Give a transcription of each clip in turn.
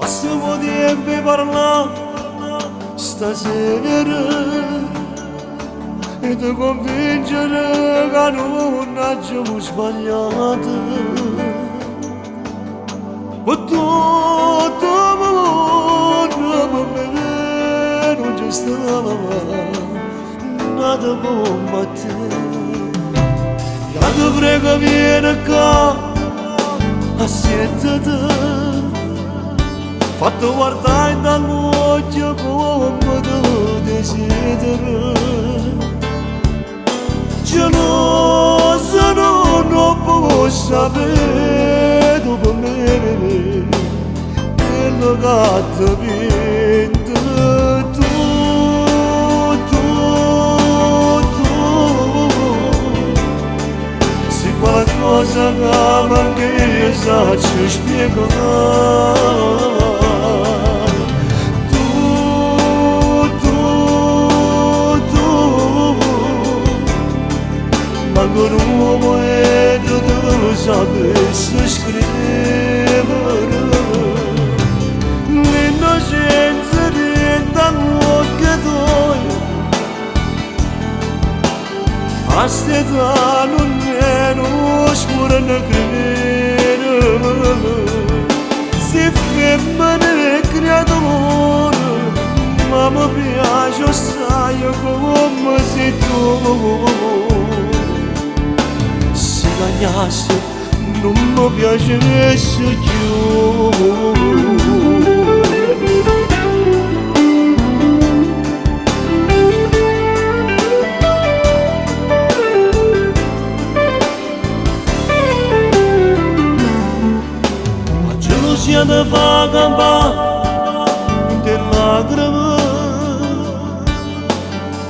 Massimo di ebbe parla stasera e ti convincere che non abbiamo sbagliato. Ma tutto per me non ci stava nada come te. Io ti prego vieni qua, assiediti. Fatto guardare dall'occhio come tu desideri. Geloso non può sapere dopo me quello che ti vinto tu. Se qualcosa che manca io saggio spiegare. Manco un uomo e tu sapessi scrivere l'innocenza dall'occhio tuo. A st'età non è oscura né credere. Se femmine è creatore, ma mi piace assai come sei tu. Sognasse non mi piacesse più. La gelosia ti fa campare di lacrime,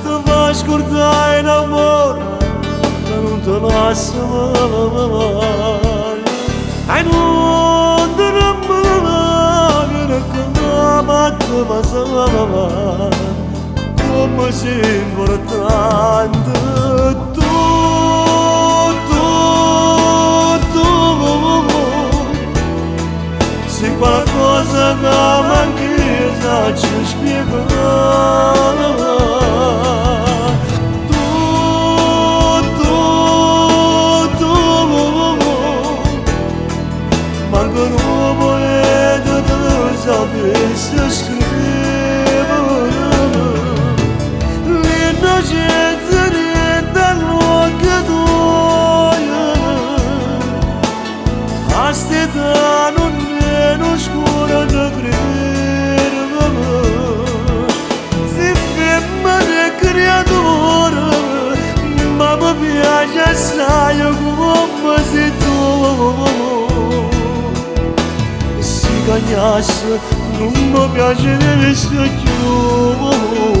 ti fa scordare l'amore non te lascio mai. Ai non te ne viene come te passava, come sei importante tu. Se qualcosa che manca ci spiegare. Manco un uomo e tu sapessi scrivere l'innocenza dall'occhio tuo. A st'età non è oscura da credere. Se femmina è creatore, ma mi piace assai come sei tu. Cagnasse non mi piace più.